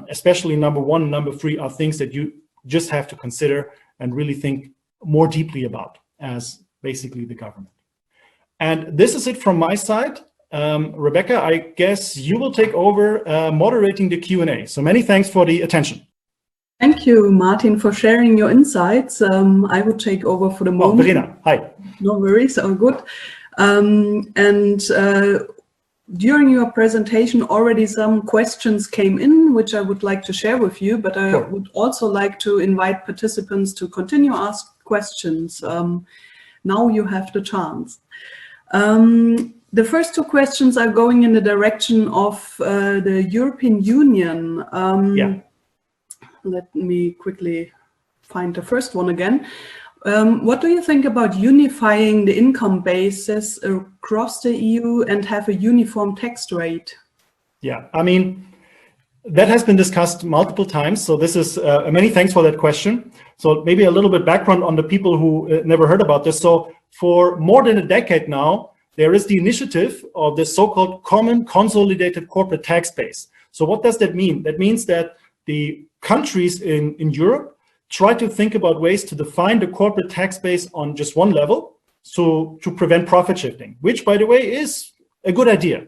especially number one and number three are things that you just have to consider and really think more deeply about as basically the government. And this is it from my side. Rebecca, I guess you will take over moderating the Q&A. So many thanks for the attention. Thank you, Martin, for sharing your insights. I will take over for the moment. Verena, hi. No worries, all good. During your presentation, already some questions came in, which I would like to share with you, but I would also like to invite participants to continue to ask questions. Now you have the chance. The first two questions are going in the direction of the European Union. Let me quickly find the first one again. What do you think about unifying the income basis across the EU and have a uniform tax rate? Yeah, I mean, that has been discussed multiple times. So this is, many thanks for that question. So maybe a little bit background on the people who never heard about this. So for more than a decade now, there is the initiative of the so-called Common Consolidated Corporate Tax Base. So what does that mean? That means that the countries in Europe try to think about ways to define the corporate tax base on just one level, so to prevent profit shifting, which, by the way, is a good idea.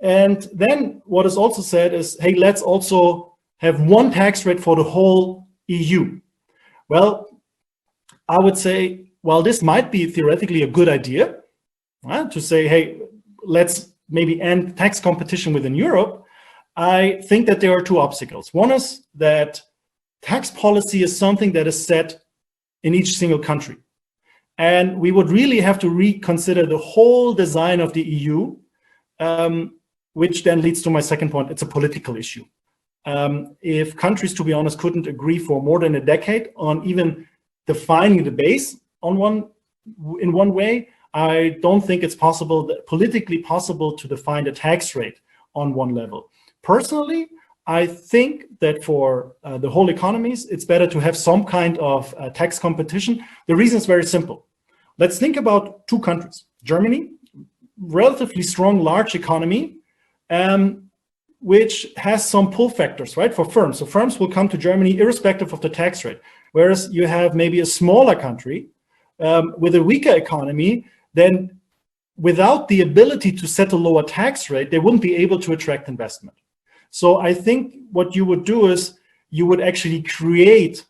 And then what is also said is, hey, let's also have one tax rate for the whole EU. Well, I would say, while this might be theoretically a good idea, to say, hey, let's maybe end tax competition within Europe, I think that there are two obstacles. One is that tax policy is something that is set in each single country. And we would really have to reconsider the whole design of the EU, which then leads to my second point. It's a political issue. If countries, to be honest, couldn't agree for more than a decade on even defining the base in one way, I don't think it's politically possible to define the tax rate on one level. Personally, I think that for the whole economies, it's better to have some kind of tax competition. The reason is very simple. Let's think about two countries. Germany, relatively strong, large economy, which has some pull factors, right, for firms. So firms will come to Germany irrespective of the tax rate. Whereas you have maybe a smaller country with a weaker economy, then without the ability to set a lower tax rate, they wouldn't be able to attract investment. So I think what you would do is you would actually create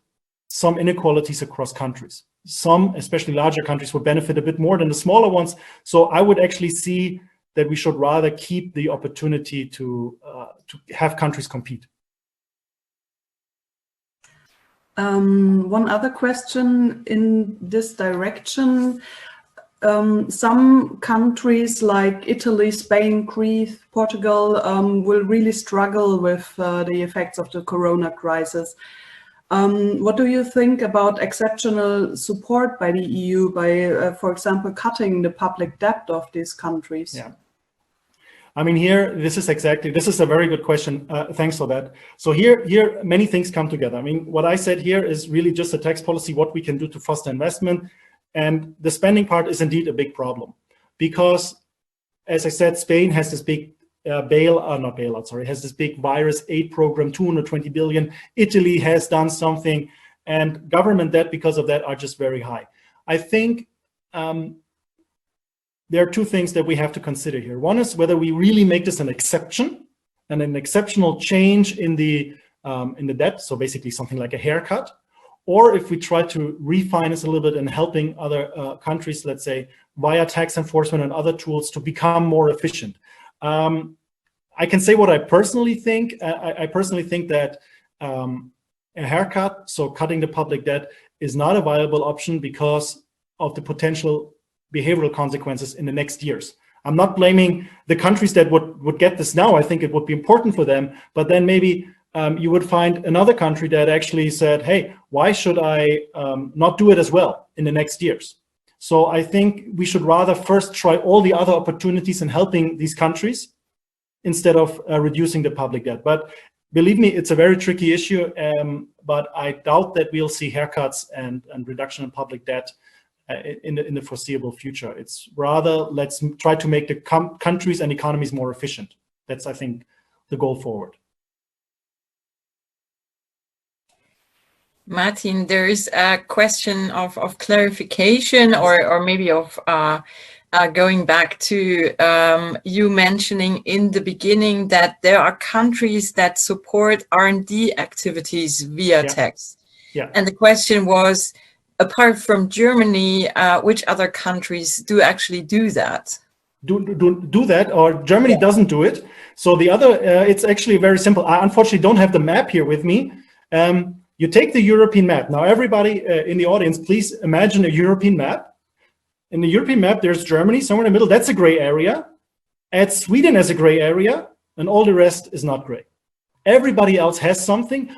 some inequalities across countries. Some, especially larger countries, would benefit a bit more than the smaller ones. So I would actually see that we should rather keep the opportunity to have countries compete. One other question in this direction. some countries like Italy, Spain, Greece, Portugal will really struggle with the effects of the corona crisis. What do you think about exceptional support by the EU by, for example, cutting the public debt of these countries? Yeah. I mean, this is a very good question. Thanks for that. So here, many things come together. I mean, what I said here is really just a tax policy, what we can do to foster investment. And the spending part is indeed a big problem because, as I said, Spain has this big has this big virus aid program, 220 billion. Italy has done something, and government debt because of that are just very high. I think there are two things that we have to consider here. One is whether we really make this an exception and an exceptional change in the debt, so basically something like a haircut, or if we try to refinance a little bit and helping other countries, let's say, via tax enforcement and other tools to become more efficient. I can say what I personally think. I personally think that a haircut, so cutting the public debt, is not a viable option because of the potential behavioral consequences in the next years. I'm not blaming the countries that would get this now. I think it would be important for them, but then maybe you would find another country that actually said, hey, why should I not do it as well in the next years? So I think we should rather first try all the other opportunities in helping these countries instead of reducing the public debt. But believe me, it's a very tricky issue, but I doubt that we'll see haircuts and reduction in public debt in the foreseeable future. It's rather, let's try to make the countries and economies more efficient. That's, I think, the goal forward. Martin, there is a question of clarification or maybe of going back to you mentioning in the beginning that there are countries that support R&D activities via tax. Yeah. And the question was, apart from Germany, which other countries do actually do that? Do that, or Germany doesn't do it. So the other, it's actually very simple. I unfortunately don't have the map here with me. You take the European map. Now, everybody in the audience, please imagine a European map. In the European map, there's Germany somewhere in the middle. That's a gray area. Add Sweden as a gray area, and all the rest is not gray. Everybody else has something.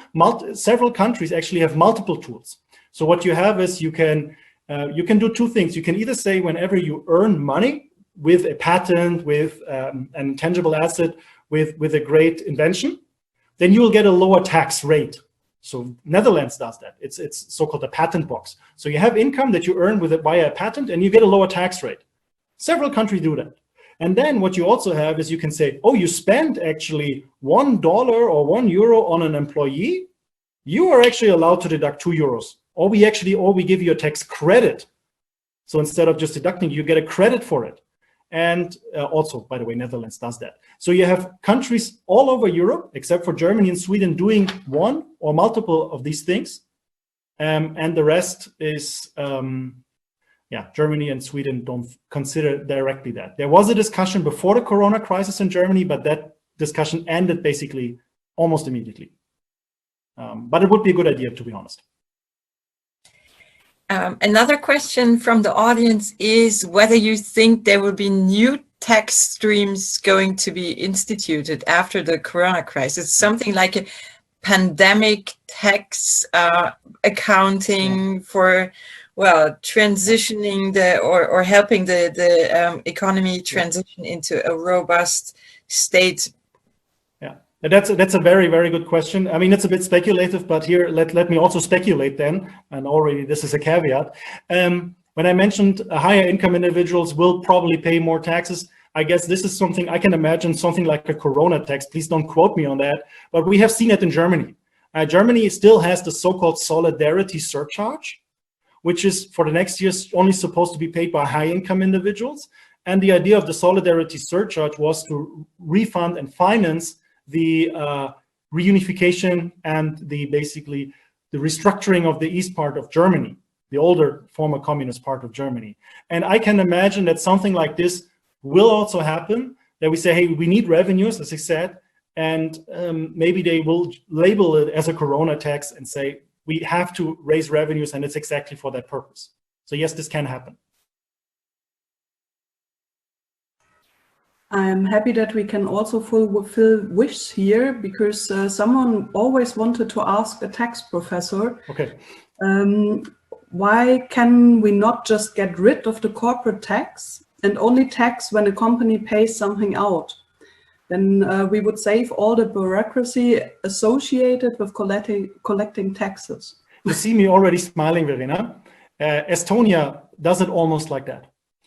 Several countries actually have multiple tools. So what you have is you can do two things. You can either say whenever you earn money with a patent, with an intangible asset, with a great invention, then you will get a lower tax rate. So Netherlands does that. It's so-called a patent box. So you have income that you earn with it via a patent, and you get a lower tax rate. Several countries do that. And then what you also have is you can say, oh, you spent actually $1 or €1 on an employee. You are actually allowed to deduct €2. Or we give you a tax credit. So instead of just deducting, you get a credit for it. And also, by the way, Netherlands does that. So you have countries all over Europe, except for Germany and Sweden, doing one or multiple of these things. And the rest is, Germany and Sweden don't consider directly that. There was a discussion before the corona crisis in Germany, but that discussion ended basically almost immediately. But it would be a good idea, to be honest. Another question from the audience is whether you think there will be new tax streams going to be instituted after the corona crisis, something like a pandemic tax accounting for, transitioning or helping the economy transition into a robust state. That's a very, very good question. I mean, it's a bit speculative, but here, let me also speculate then, and already this is a caveat. When I mentioned higher income individuals will probably pay more taxes, I guess this is something I can imagine, something like a corona tax. Please don't quote me on that, but we have seen it in Germany. Germany still has the so-called solidarity surcharge, which is for the next years only supposed to be paid by high income individuals. And the idea of the solidarity surcharge was to refund and finance the reunification and the restructuring of the east part of Germany, the older former communist part of Germany. And I can imagine that something like this will also happen, that we say, hey, we need revenues, as I said, and maybe they will label it as a corona tax and say, we have to raise revenues and it's exactly for that purpose. So yes, this can happen. I'm happy that we can also fulfill wishes here, because someone always wanted to ask a tax professor, Okay. Why can we not just get rid of the corporate tax and only tax when a company pays something out? Then we would save all the bureaucracy associated with collecting taxes. You see me already smiling, Verena. Estonia does it almost like that.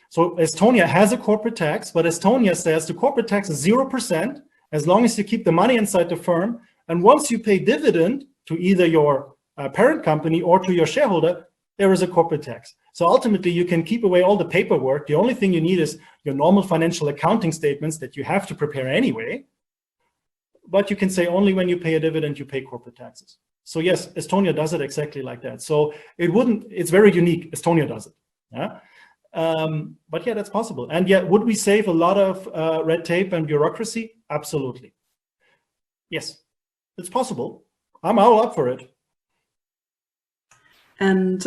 So Estonia has a corporate tax, but Estonia says the corporate tax is 0% as long as you keep the money inside the firm. And once you pay dividend to either your parent company or to your shareholder, there is a corporate tax. So ultimately, you can keep away all the paperwork. The only thing you need is your normal financial accounting statements that you have to prepare anyway. But you can say only when you pay a dividend, you pay corporate taxes. So yes, Estonia does it exactly like that. So it's very unique. Estonia does it. Yeah. But yeah, that's possible. And yeah, would we save a lot of red tape and bureaucracy? Absolutely. Yes, it's possible. I'm all up for it. And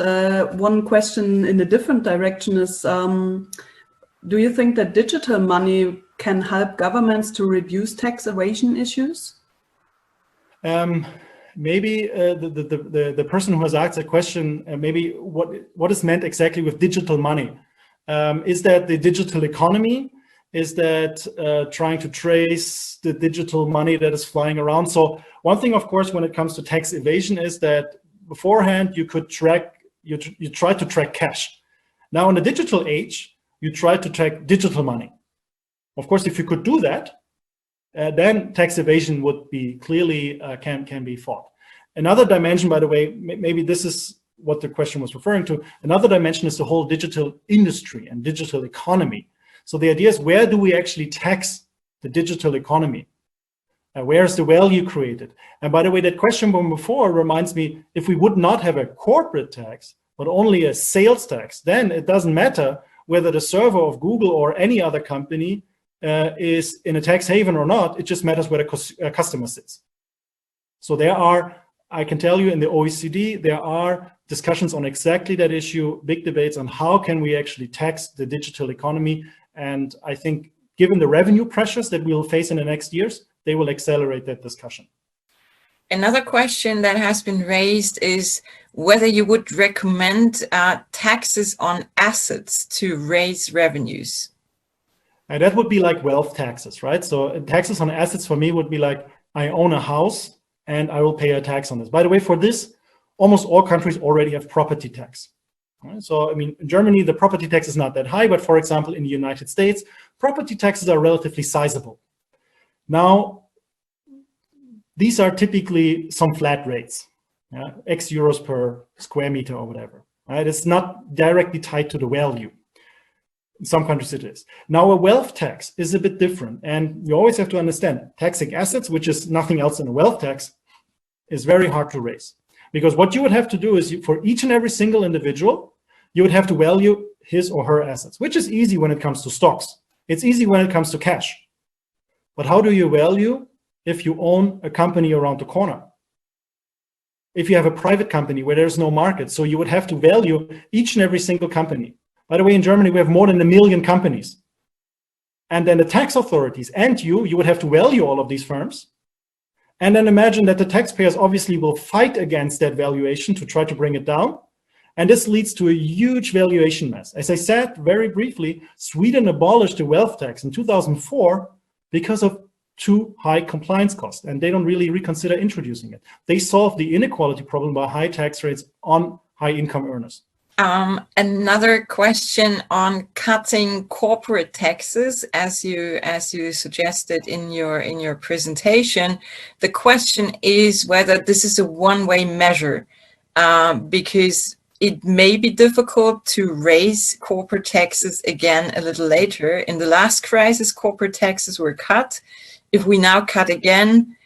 one question in a different direction is, do you think that digital money can help governments to reduce tax evasion issues? Maybe the person who has asked the question, maybe what is meant exactly with digital money? Is that the digital economy? Is that trying to trace the digital money that is flying around? So one thing, of course, when it comes to tax evasion is that beforehand you could track, you try to track cash. Now in the digital age, you try to track digital money. Of course, if you could do that, then tax evasion would be clearly can be fought. Another dimension, by the way, maybe this is what the question was referring to. Another dimension is the whole digital industry and digital economy. So the idea is, where do we actually tax the digital economy? Where is the value created? And by the way, that question from before reminds me, if we would not have a corporate tax, but only a sales tax, then it doesn't matter whether the server of Google or any other company is in a tax haven or not. It just matters where the customer sits. So there are, I can tell you, in the OECD, there are discussions on exactly that issue, big debates on how can we actually tax the digital economy. And I think given the revenue pressures that we'll face in the next years, they will accelerate that discussion. Another question that has been raised is whether you would recommend taxes on assets to raise revenues. And that would be like wealth taxes, right? So taxes on assets for me would be like, I own a house and I will pay a tax on this. By the way, for this, almost all countries already have property tax. Right? So, I mean, in Germany, the property tax is not that high, but for example, in the United States, property taxes are relatively sizable. Now, these are typically some flat rates, X euros per square meter or whatever, right? It's not directly tied to the value. In some countries it is. Now, a wealth tax is a bit different. And you always have to understand, taxing assets, which is nothing else than a wealth tax, is very hard to raise. Because what you would have to do is, for each and every single individual, you would have to value his or her assets, which is easy when it comes to stocks. It's easy when it comes to cash. But how do you value if you own a company around the corner? If you have a private company where there's no market, so you would have to value each and every single company. By the way, in Germany, we have more than 1 million companies. And then the tax authorities and you would have to value all of these firms. And then imagine that the taxpayers obviously will fight against that valuation to try to bring it down. And this leads to a huge valuation mess. As I said very briefly, Sweden abolished the wealth tax in 2004 because of too high compliance costs, and they don't really reconsider introducing it. They solved the inequality problem by high tax rates on high income earners. Another question on cutting corporate taxes, as you suggested in your presentation. The question is whether this is a one-way measure, because it may be difficult to raise corporate taxes again a little later. In the last crisis, corporate taxes were cut. If we now cut again,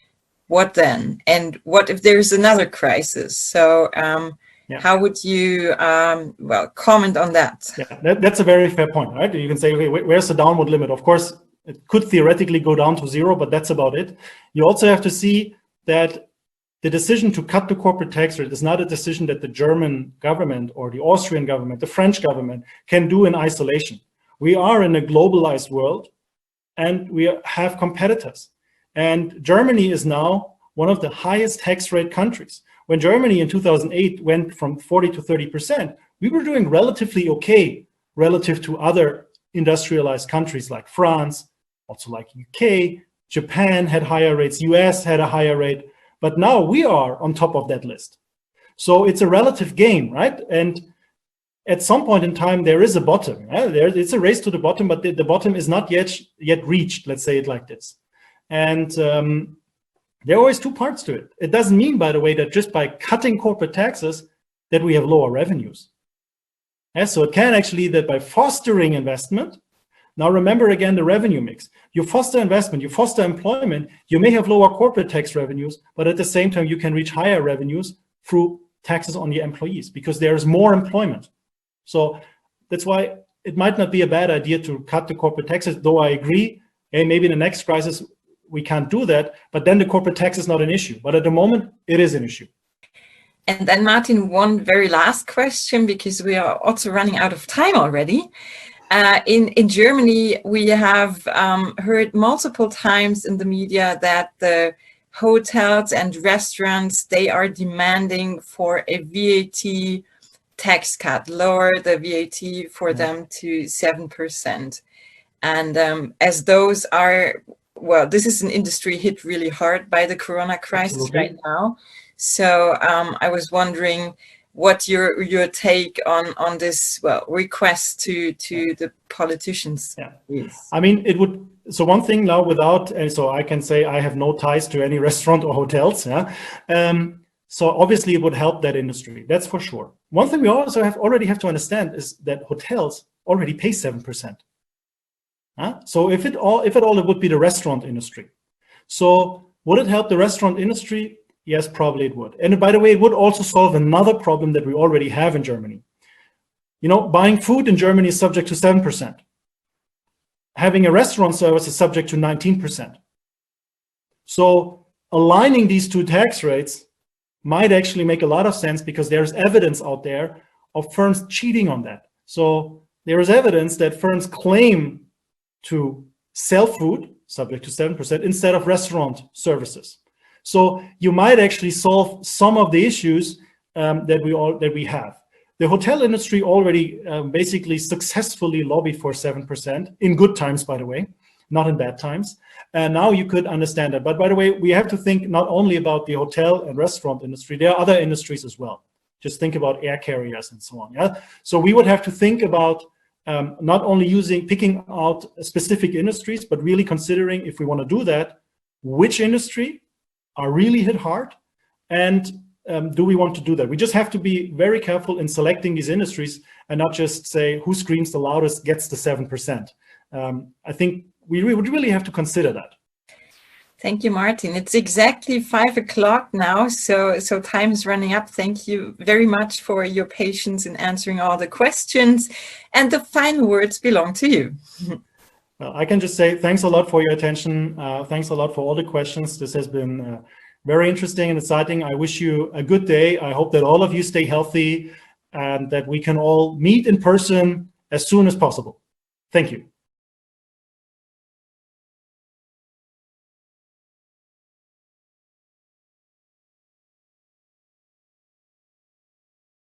what then? And what if there's another crisis? So how would you comment on that? Yeah, that's a very fair point, right? You can say, okay, where's the downward limit? Of course, it could theoretically go down to 0, but that's about it. You also have to see that the decision to cut the corporate tax rate is not a decision that the German government or the Austrian government, the French government can do in isolation. We are in a globalized world. and we have competitors. And Germany is now one of the highest tax rate countries. When Germany in 2008 went from 40 to 30%, we were doing relatively okay relative to other industrialized countries like France, also like UK, Japan had higher rates, US had a higher rate, but now we are on top of that list. So it's a relative game, right? And at some point in time, there is a bottom. It's a race to the bottom, but the bottom is not yet reached, let's say it like this. And there are always two parts to it. It doesn't mean, by the way, that just by cutting corporate taxes that we have lower revenues. So it can actually that by fostering investment. Now remember again the revenue mix. You foster investment, you foster employment, you may have lower corporate tax revenues, but at the same time you can reach higher revenues through taxes on the employees because there's more employment. So that's why it might not be a bad idea to cut the corporate taxes, though I agree, hey, maybe in the next crisis we can't do that, but then the corporate tax is not an issue. But at the moment, it is an issue. And then Martin, one very last question, because we are also running out of time already. In Germany, we have heard multiple times in the media that the hotels and restaurants, they are demanding for a VAT tax cut, lower the VAT for them to 7%. And as those are, well, this is an industry hit really hard by the Corona crisis right now. So I was wondering what your take on this, well, request to the politicians is. I mean, it would, so one thing now without, and so I can say I have no ties to any restaurant or hotels. So obviously it would help that industry, that's for sure. One thing we also already have to understand is that hotels already pay 7%. So if at all, it would be the restaurant industry. So would it help the restaurant industry? Yes, probably it would. And by the way, it would also solve another problem that we already have in Germany. You know, buying food in Germany is subject to 7%. Having a restaurant service is subject to 19%. So aligning these two tax rates might actually make a lot of sense because there's evidence out there of firms cheating on that. So there is evidence that firms claim to sell food subject to 7% instead of restaurant services. So you might actually solve some of the issues that we have. The hotel industry already basically successfully lobbied for 7% in good times, by the way, not in bad times. And now you could understand that. But by the way, we have to think not only about the hotel and restaurant industry, there are other industries as well. Just think about air carriers and so on. Yeah. So we would have to think about not only picking out specific industries, but really considering if we want to do that, which industry are really hit hard, and do we want to do that? We just have to be very careful in selecting these industries and not just say who screams the loudest gets the 7%. I think we would really have to consider that. Thank you, Martin. It's exactly 5 o'clock now, so time is running up. Thank you very much for your patience in answering all the questions, and the final words belong to you. Well, I can just say thanks a lot for your attention. Thanks a lot for all the questions. This has been very interesting and exciting. I wish you a good day. I hope that all of you stay healthy and that we can all meet in person as soon as possible. Thank you.